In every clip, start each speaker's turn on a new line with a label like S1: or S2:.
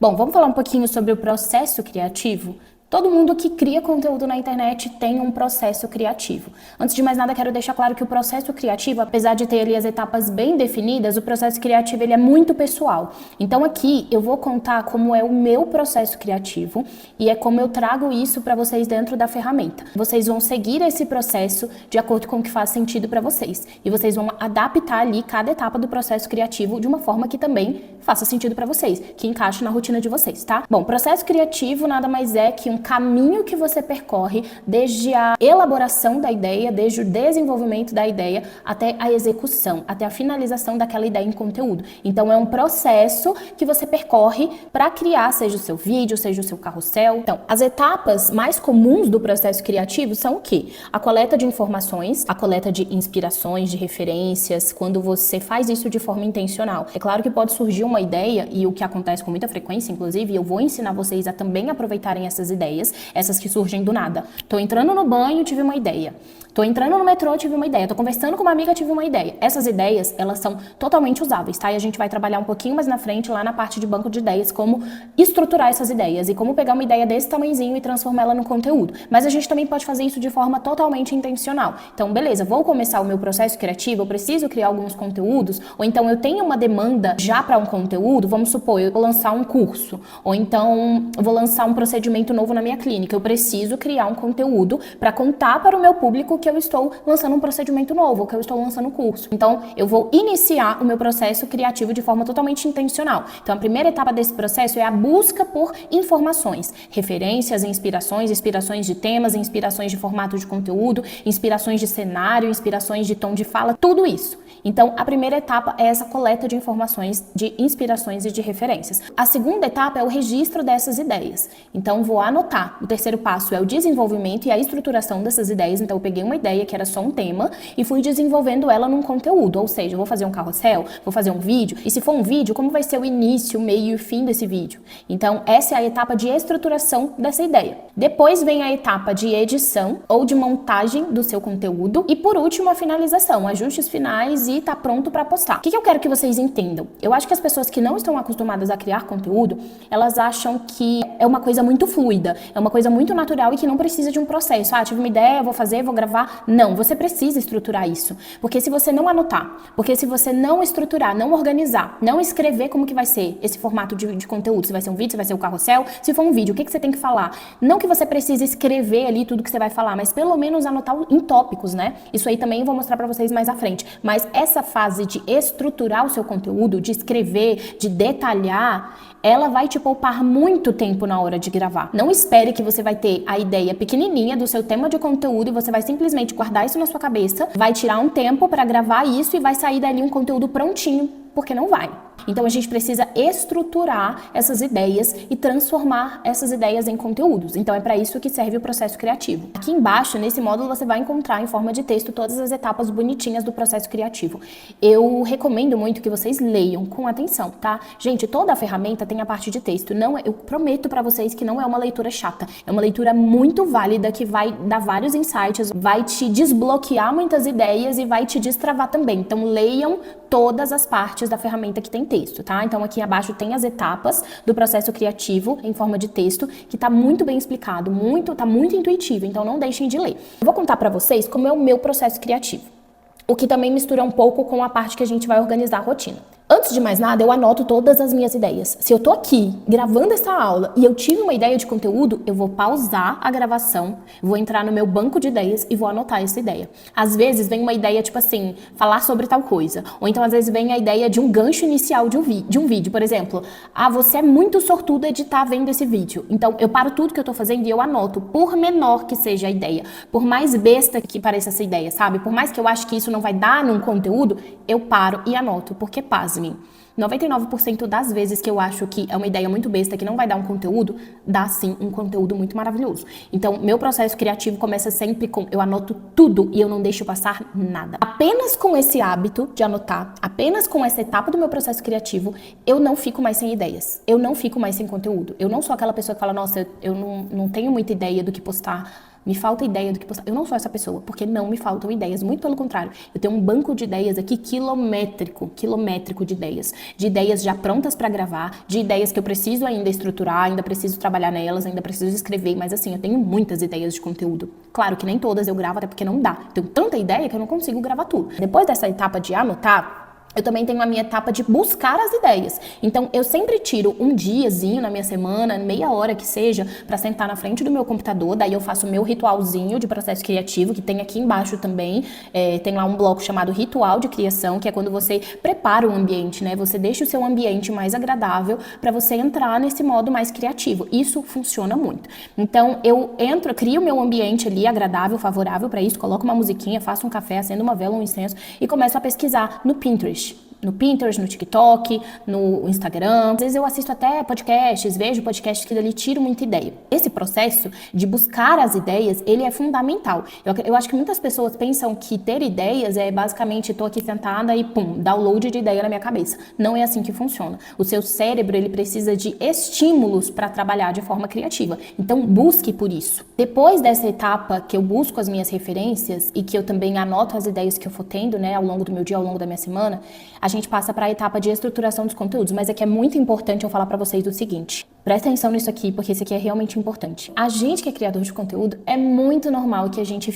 S1: Bom, vamos falar um pouquinho sobre o processo criativo? Todo mundo que cria conteúdo na internet tem um processo criativo. Antes de mais nada, quero deixar claro que o processo criativo, apesar de ter ali as etapas bem definidas, o processo criativo ele é muito pessoal. Então aqui eu vou contar como é o meu processo criativo e é como eu trago isso para vocês dentro da ferramenta. Vocês vão seguir esse processo de acordo com o que faz sentido para vocês. E vocês vão adaptar ali cada etapa do processo criativo de uma forma que também faça sentido para vocês, que encaixe na rotina de vocês, tá? Bom, processo criativo nada mais é que um caminho que você percorre desde a elaboração da ideia, desde o desenvolvimento da ideia até a execução, até a finalização daquela ideia em conteúdo. Então é um processo que você percorre para criar, seja o seu vídeo, seja o seu carrossel. Então, as etapas mais comuns do processo criativo são o quê? A coleta de informações, a coleta de inspirações, de referências, quando você faz isso de forma intencional. É claro que pode surgir uma ideia, e o que acontece com muita frequência, inclusive, eu vou ensinar vocês a também aproveitarem essas ideias, essas que surgem do nada. Tô entrando no banho, tive uma ideia. Tô entrando no metrô, tive uma ideia. Tô conversando com uma amiga, tive uma ideia. Essas ideias, elas são totalmente usáveis, tá? E a gente vai trabalhar um pouquinho mais na frente, lá na parte de banco de ideias, como estruturar essas ideias e como pegar uma ideia desse tamanhozinho e transformá-la no conteúdo. Mas a gente também pode fazer isso de forma totalmente intencional. Então, beleza, vou começar o meu processo criativo, eu preciso criar alguns conteúdos, ou então eu tenho uma demanda já para um conteúdo, vamos supor, eu vou lançar um curso, ou então eu vou lançar um procedimento novo na minha clínica, eu preciso criar um conteúdo para contar para o meu público que eu estou lançando um procedimento novo, que eu estou lançando um curso. Então, eu vou iniciar o meu processo criativo de forma totalmente intencional. Então, a primeira etapa desse processo é a busca por informações, referências, inspirações de temas, inspirações de formato de conteúdo, inspirações de cenário, inspirações de tom de fala, tudo isso. Então, a primeira etapa é essa coleta de informações, de inspirações e de referências. A segunda etapa é o registro dessas ideias. Então, vou anotar. O terceiro passo é o desenvolvimento e a estruturação dessas ideias. Então, eu peguei uma ideia que era só um tema e fui desenvolvendo ela num conteúdo. Ou seja, eu vou fazer um carrossel, vou fazer um vídeo. E se for um vídeo, como vai ser o início, o meio e o fim desse vídeo? Então, essa é a etapa de estruturação dessa ideia. Depois vem a etapa de edição ou de montagem do seu conteúdo. E por último, a finalização, ajustes finais e tá pronto para postar. O que eu quero que vocês entendam? Eu acho que as pessoas que não estão acostumadas a criar conteúdo, elas acham que é uma coisa muito fluida, é uma coisa muito natural e que não precisa de um processo. Ah, tive uma ideia, vou fazer, vou gravar. Não, você precisa estruturar isso. Porque se você não anotar, porque se você não estruturar, não organizar, não escrever como que vai ser esse formato de conteúdo, se vai ser um vídeo, se vai ser um carrossel, se for um vídeo, o que você tem que falar? Não que você precise escrever ali tudo que você vai falar, mas pelo menos anotar em tópicos, né? Isso aí também eu vou mostrar pra vocês mais à frente. Mas essa fase de estruturar o seu conteúdo, de escrever, de detalhar, ela vai te poupar muito tempo na hora de gravar. Não espere que você vai ter a ideia pequenininha do seu tema de conteúdo e você vai simplesmente guardar isso na sua cabeça, vai tirar um tempo para gravar isso e vai sair dali um conteúdo prontinho, porque não vai. Então a gente precisa estruturar essas ideias e transformar essas ideias em conteúdos. Então é para isso que serve o processo criativo. Aqui embaixo, nesse módulo, você vai encontrar em forma de texto todas as etapas bonitinhas do processo criativo. Eu recomendo muito que vocês leiam com atenção, tá? Gente, toda a ferramenta tem a parte de texto. Não, eu prometo para vocês que não é uma leitura chata. É uma leitura muito válida que vai dar vários insights, vai te desbloquear muitas ideias e vai te destravar também. Então leiam todas as partes da ferramenta que tem texto, tá? Então aqui abaixo tem as etapas do processo criativo em forma de texto, que tá muito bem explicado, tá muito intuitivo, então não deixem de ler. Eu vou contar pra vocês como é o meu processo criativo, o que também mistura um pouco com a parte que a gente vai organizar a rotina. Antes de mais nada, eu anoto todas as minhas ideias. Se eu tô aqui gravando essa aula e eu tive uma ideia de conteúdo, eu vou pausar a gravação, vou entrar no meu banco de ideias e vou anotar essa ideia. Às vezes vem uma ideia tipo assim, falar sobre tal coisa. Ou então às vezes vem a ideia de um gancho inicial de um vídeo. Por exemplo, você é muito sortuda de estar vendo esse vídeo. Então eu paro tudo que eu tô fazendo e eu anoto, por menor que seja a ideia, por mais besta que pareça essa ideia, sabe? Por mais que eu ache que isso não vai dar num conteúdo, eu paro e anoto, porque pasmem. 99% das vezes que eu acho que é uma ideia muito besta, que não vai dar um conteúdo, dá sim um conteúdo muito maravilhoso. Então, meu processo criativo começa sempre com eu anoto tudo e eu não deixo passar nada. Apenas com esse hábito de anotar, apenas com essa etapa do meu processo criativo, eu não fico mais sem ideias. Eu não fico mais sem conteúdo. Eu não sou aquela pessoa que fala, nossa, eu não tenho muita ideia do que postar Me falta ideia do que postar. Eu não sou essa pessoa, porque não me faltam ideias. Muito pelo contrário. Eu tenho um banco de ideias aqui quilométrico de ideias. De ideias já prontas para gravar, de ideias que eu preciso ainda estruturar, ainda preciso trabalhar nelas, ainda preciso escrever. Mas assim, eu tenho muitas ideias de conteúdo. Claro que nem todas eu gravo, até porque não dá. Eu tenho tanta ideia que eu não consigo gravar tudo. Depois dessa etapa de anotar, eu também tenho a minha etapa de buscar as ideias. Então, eu sempre tiro um diazinho na minha semana, meia hora que seja, para sentar na frente do meu computador. Daí eu faço o meu ritualzinho de processo criativo, que tem aqui embaixo também. Tem lá um bloco chamado Ritual de Criação, que é quando você prepara o ambiente, né? Você deixa o seu ambiente mais agradável para você entrar nesse modo mais criativo. Isso funciona muito. Então, eu crio o meu ambiente ali agradável, favorável para isso, coloco uma musiquinha, faço um café, acendo uma vela, um incenso e começo a pesquisar no Pinterest. No TikTok, no Instagram. Às vezes eu assisto até podcasts, vejo podcasts que dali tiro muita ideia. Esse processo de buscar as ideias, ele é fundamental. Eu acho que muitas pessoas pensam que ter ideias é basicamente tô aqui sentada e pum, download de ideia na minha cabeça. Não é assim que funciona. O seu cérebro, ele precisa de estímulos para trabalhar de forma criativa. Então busque por isso. Depois dessa etapa que eu busco as minhas referências e que eu também anoto as ideias que eu for tendo, né, ao longo do meu dia, ao longo da minha semana, a gente passa para a etapa de estruturação dos conteúdos, mas aqui é muito importante eu falar para vocês o seguinte. Presta atenção nisso aqui, porque isso aqui é realmente importante. A gente que é criador de conteúdo, é muito normal que a gente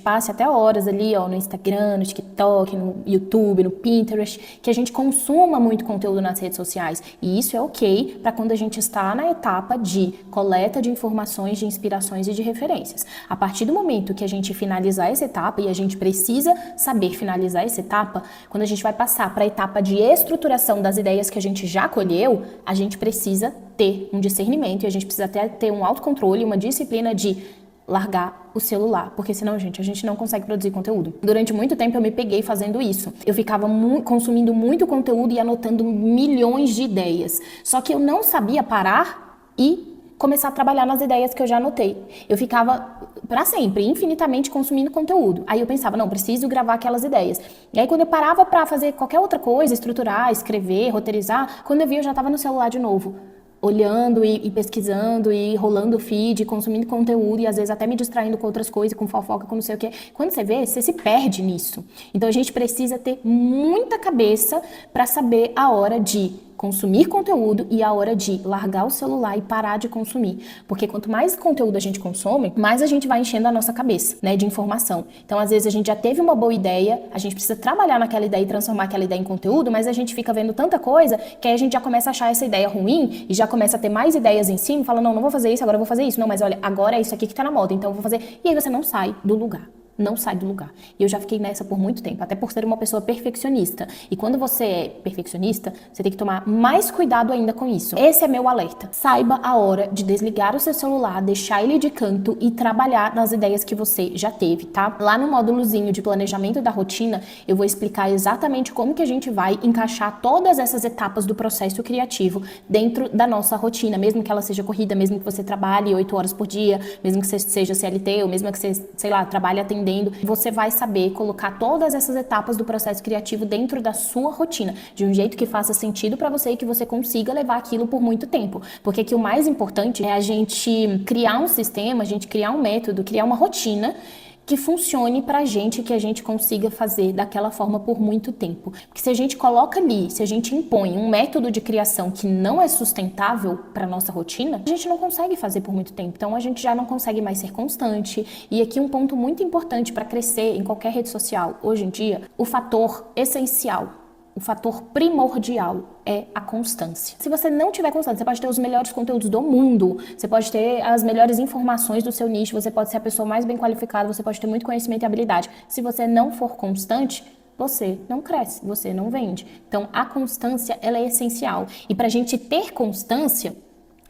S1: passe até horas ali, ó, no Instagram, no TikTok, no YouTube, no Pinterest, que a gente consuma muito conteúdo nas redes sociais. E isso é ok para quando a gente está na etapa de coleta de informações, de inspirações e de referências. A partir do momento que a gente finalizar essa etapa, e a gente precisa saber finalizar essa etapa, quando a gente vai passar para a etapa de estruturação das ideias que a gente já colheu, a gente precisa ter um discernimento e a gente precisa ter um autocontrole, uma disciplina de largar o celular, porque senão, gente, a gente não consegue produzir conteúdo. Durante muito tempo eu me peguei fazendo isso. Eu ficava consumindo muito conteúdo e anotando milhões de ideias. Só que eu não sabia parar e começar a trabalhar nas ideias que eu já anotei. Eu ficava para sempre, infinitamente consumindo conteúdo. Aí eu pensava, não, preciso gravar aquelas ideias. E aí quando eu parava para fazer qualquer outra coisa, estruturar, escrever, roteirizar, quando eu vi eu já estava no celular de novo, olhando e pesquisando e rolando o feed, consumindo conteúdo e às vezes até me distraindo com outras coisas, com fofoca, com não sei o quê. Quando você vê, você se perde nisso. Então a gente precisa ter muita cabeça para saber a hora de consumir conteúdo e a hora de largar o celular e parar de consumir. Porque quanto mais conteúdo a gente consome, mais a gente vai enchendo a nossa cabeça, né, de informação. Então, às vezes, a gente já teve uma boa ideia, a gente precisa trabalhar naquela ideia e transformar aquela ideia em conteúdo, mas a gente fica vendo tanta coisa que aí a gente já começa a achar essa ideia ruim e já começa a ter mais ideias em cima e fala, não vou fazer isso, agora eu vou fazer isso. Não, mas olha, agora é isso aqui que tá na moda, então eu vou fazer. E aí você não sai do lugar. Não sai do lugar. E eu já fiquei nessa por muito tempo, até por ser uma pessoa perfeccionista. E quando você é perfeccionista, você tem que tomar mais cuidado ainda com isso. Esse é meu alerta. Saiba a hora de desligar o seu celular, deixar ele de canto e trabalhar nas ideias que você já teve, tá? Lá no módulozinho de planejamento da rotina, eu vou explicar exatamente como que a gente vai encaixar todas essas etapas do processo criativo dentro da nossa rotina, mesmo que ela seja corrida, mesmo que você trabalhe 8 horas por dia, mesmo que você seja CLT, ou mesmo que você, sei lá, trabalhe atendendo, você vai saber colocar todas essas etapas do processo criativo dentro da sua rotina, de um jeito que faça sentido para você e que você consiga levar aquilo por muito tempo. Porque aqui o mais importante é a gente criar um sistema, a gente criar um método, criar uma rotina que funcione pra gente, que a gente consiga fazer daquela forma por muito tempo. Porque se a gente coloca ali, se a gente impõe um método de criação que não é sustentável pra nossa rotina, a gente não consegue fazer por muito tempo. Então a gente já não consegue mais ser constante. E aqui um ponto muito importante para crescer em qualquer rede social, hoje em dia, o fator essencial, o fator primordial é a constância. Se você não tiver constância, você pode ter os melhores conteúdos do mundo, você pode ter as melhores informações do seu nicho, você pode ser a pessoa mais bem qualificada, você pode ter muito conhecimento e habilidade. Se você não for constante, você não cresce, você não vende. Então, a constância, ela é essencial. E para a gente ter constância,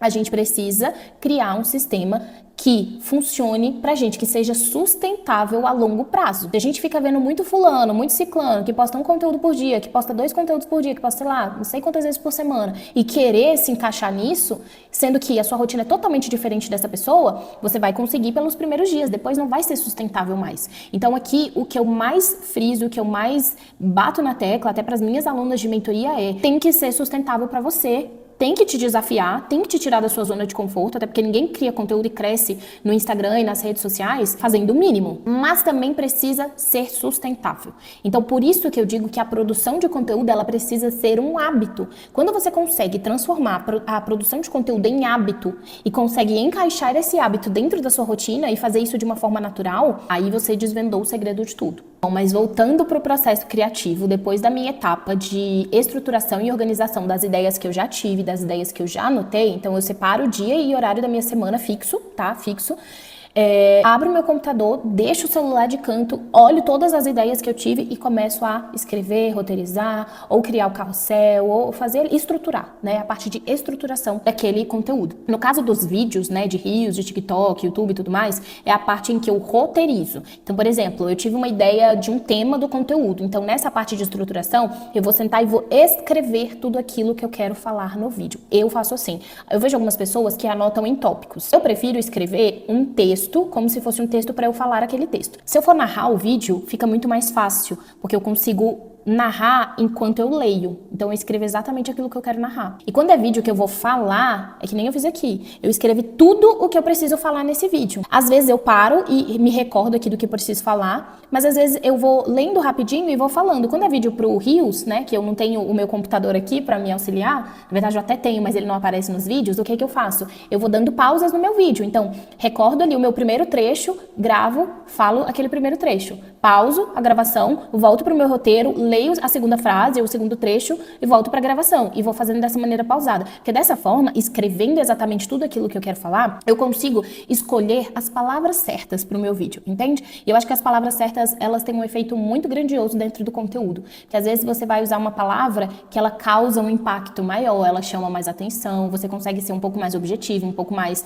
S1: a gente precisa criar um sistema que funcione pra gente, que seja sustentável a longo prazo. Se a gente fica vendo muito fulano, muito ciclano, que posta um conteúdo por dia, que posta 2 conteúdos por dia, que posta, sei lá, não sei quantas vezes por semana, e querer se encaixar nisso, sendo que a sua rotina é totalmente diferente dessa pessoa, você vai conseguir pelos primeiros dias, depois não vai ser sustentável mais. Então aqui, o que eu mais friso, o que eu mais bato na tecla, até pras minhas alunas de mentoria tem que ser sustentável pra você tem que te desafiar, tem que te tirar da sua zona de conforto, até porque ninguém cria conteúdo e cresce no Instagram e nas redes sociais fazendo o mínimo, mas também precisa ser sustentável. Então, por isso que eu digo que a produção de conteúdo, ela precisa ser um hábito. Quando você consegue transformar a produção de conteúdo em hábito e consegue encaixar esse hábito dentro da sua rotina e fazer isso de uma forma natural, aí você desvendou o segredo de tudo. Bom, mas voltando para o processo criativo, depois da minha etapa de estruturação e organização das ideias que eu já tive, das ideias que eu já anotei, então eu separo o dia e horário da minha semana fixo, tá? Fixo. Abro o meu computador, deixo o celular de canto, olho todas as ideias que eu tive e começo a escrever, roteirizar, ou criar o carrossel, ou estruturar, né? A parte de estruturação daquele conteúdo. No caso dos vídeos, né, de Reels, de TikTok, YouTube e tudo mais, é a parte em que eu roteirizo. Então, por exemplo, eu tive uma ideia de um tema do conteúdo. Então, nessa parte de estruturação, eu vou sentar e vou escrever tudo aquilo que eu quero falar no vídeo. Eu faço assim. Eu vejo algumas pessoas que anotam em tópicos. Eu prefiro escrever um texto como se fosse um texto para eu falar aquele texto. Se eu for narrar o vídeo, fica muito mais fácil, porque eu consigo narrar enquanto eu leio. Então eu escrevo exatamente aquilo que eu quero narrar. E quando é vídeo que eu vou falar, é que nem eu fiz aqui. Eu escrevi tudo o que eu preciso falar nesse vídeo. Às vezes eu paro e me recordo aqui do que eu preciso falar, mas às vezes eu vou lendo rapidinho e vou falando. Quando é vídeo pro Reels, né, que eu não tenho o meu computador aqui para me auxiliar, na verdade eu até tenho, mas ele não aparece nos vídeos, o que é que eu faço? Eu vou dando pausas no meu vídeo. Então, recordo ali o meu primeiro trecho, gravo, falo aquele primeiro trecho. Pauso a gravação, volto pro meu roteiro, leio a segunda frase ou o segundo trecho e volto para a gravação. E vou fazendo dessa maneira pausada. Porque dessa forma, escrevendo exatamente tudo aquilo que eu quero falar, eu consigo escolher as palavras certas para o meu vídeo, entende? E eu acho que as palavras certas, elas têm um efeito muito grandioso dentro do conteúdo. Que às vezes você vai usar uma palavra que ela causa um impacto maior, ela chama mais atenção, você consegue ser um pouco mais objetivo, um pouco mais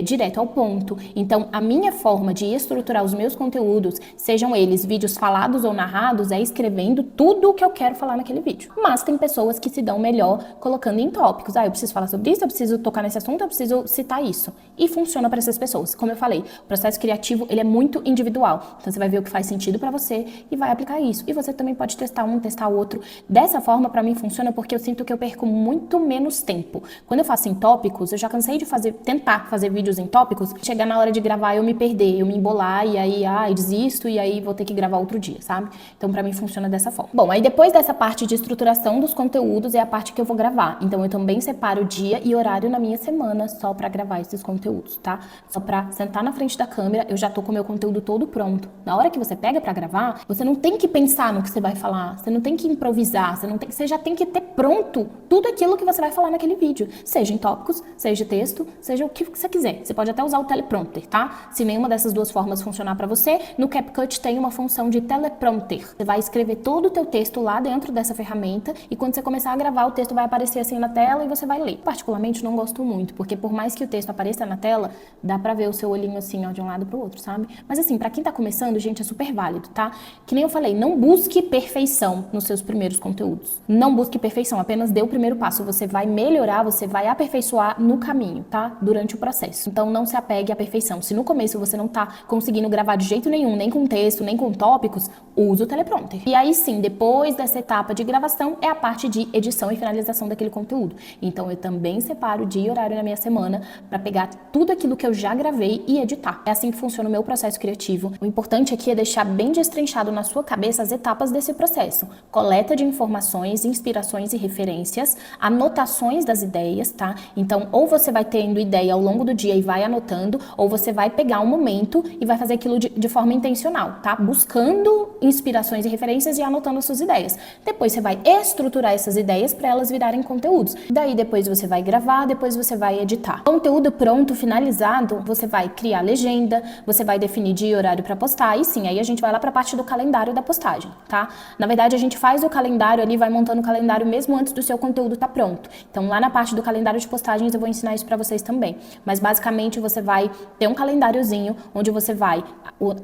S1: direto ao ponto. Então, a minha forma de estruturar os meus conteúdos, sejam eles vídeos falados ou narrados, é escrevendo tudo o que eu quero falar naquele vídeo. Mas tem pessoas que se dão melhor colocando em tópicos. Eu preciso falar sobre isso, eu preciso tocar nesse assunto, eu preciso citar isso. E funciona para essas pessoas. Como eu falei, o processo criativo, ele é muito individual. Então você vai ver o que faz sentido para você e vai aplicar isso. E você também pode testar um, testar o outro. Dessa forma, para mim, funciona porque eu sinto que eu perco muito menos tempo. Quando eu faço em tópicos, eu já cansei de tentar fazer vídeos em tópicos, chegar na hora de gravar eu me perder, eu me embolar e aí, desisto e aí vou ter que gravar outro dia, sabe? Então, para mim, funciona dessa forma. Bom, aí depois dessa parte de estruturação dos conteúdos é a parte que eu vou gravar. Então, eu também separo o dia e horário na minha semana só pra gravar esses conteúdos, tá? Só pra sentar na frente da câmera, eu já tô com o meu conteúdo todo pronto. Na hora que você pega pra gravar, você não tem que pensar no que você vai falar, você não tem que improvisar, você já tem que ter pronto tudo aquilo que você vai falar naquele vídeo. Seja em tópicos, seja texto, seja o que você quiser. Você pode até usar o teleprompter, tá? Se nenhuma dessas duas formas funcionar pra você, no CapCut tem uma função de teleprompter. Você vai escrever todo o teu texto lá dentro dessa ferramenta e quando você começar a gravar, o texto vai aparecer assim na tela e você vai ler. Particularmente não gosto muito, porque por mais que o texto apareça na tela, dá pra ver o seu olhinho assim, ó, de um lado pro outro, sabe? Mas assim, pra quem tá começando, gente, é super válido, tá? Que nem eu falei, não busque perfeição nos seus primeiros conteúdos. Não busque perfeição, apenas dê o primeiro passo. Você vai melhorar, você vai aperfeiçoar no caminho, tá? Durante o processo. Então não se apegue à perfeição. Se no começo você não tá conseguindo gravar de jeito nenhum, nem com texto, nem com tópicos, use o teleprompter. E aí sim, depois dessa etapa de gravação, é a parte de edição e finalização daquele conteúdo. Então eu também separo dia e horário na minha semana para pegar tudo aquilo que eu já gravei e editar. É assim que funciona o meu processo criativo. O importante aqui é deixar bem destrinchado na sua cabeça as etapas desse processo. Coleta de informações, inspirações e referências, anotações das ideias, tá? Então, ou você vai tendo ideia ao longo do dia e vai anotando, ou você vai pegar um momento e vai fazer aquilo de forma intencional, tá? Buscando inspirações e referências e anotando as suas ideias. Depois você vai estruturar essas ideias para elas virarem conteúdos. Daí depois você vai gravar, depois você vai editar. Conteúdo pronto, finalizado, você vai criar legenda, você vai definir dia e horário para postar, e sim, aí a gente vai lá para a parte do calendário da postagem, tá? Na verdade, a gente faz o calendário ali, vai montando o calendário mesmo antes do seu conteúdo estar pronto. Então, lá na parte do calendário de postagens, eu vou ensinar isso para vocês também. Mas, basicamente, você vai ter um calendáriozinho onde você vai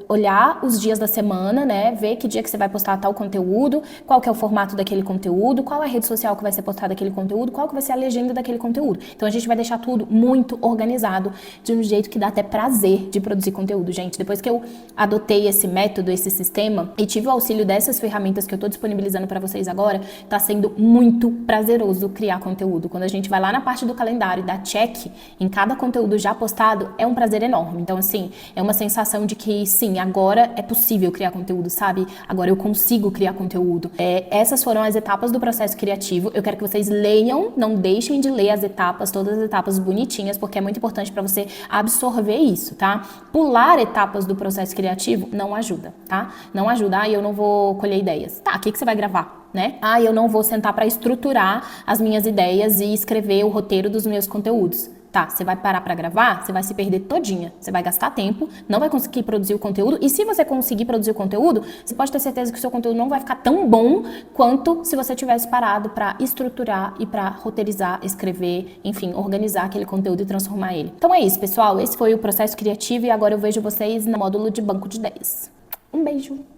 S1: olhar os dias da semana, né? Ver que dia que você vai postar tal conteúdo, conteúdo, qual que é o formato daquele conteúdo, qual é a rede social que vai ser postada daquele conteúdo, qual que vai ser a legenda daquele conteúdo. Então a gente vai deixar tudo muito organizado, de um jeito que dá até prazer de produzir conteúdo, gente. Depois que eu adotei esse método, esse sistema, e tive o auxílio dessas ferramentas que eu tô disponibilizando para vocês agora, tá sendo muito prazeroso criar conteúdo. Quando a gente vai lá na parte do calendário e dá check em cada conteúdo já postado, é um prazer enorme. Então, assim, é uma sensação de que, sim, agora é possível criar conteúdo, sabe? Agora eu consigo criar conteúdo. Essas foram as etapas do processo criativo. Eu quero que vocês leiam, não deixem de ler as etapas, todas as etapas bonitinhas, porque é muito importante para você absorver isso, tá? Pular etapas do processo criativo não ajuda, tá? Não ajuda. Ah, eu não vou colher ideias. Tá, o que você vai gravar, né? Ah, eu não vou sentar para estruturar as minhas ideias e escrever o roteiro dos meus conteúdos. Tá, você vai parar pra gravar, você vai se perder todinha, você vai gastar tempo, não vai conseguir produzir o conteúdo, e se você conseguir produzir o conteúdo, você pode ter certeza que o seu conteúdo não vai ficar tão bom quanto se você tivesse parado pra estruturar e pra roteirizar, escrever, enfim, organizar aquele conteúdo e transformar ele. Então é isso, pessoal, esse foi o processo criativo e agora eu vejo vocês no módulo de banco de ideias. Um beijo!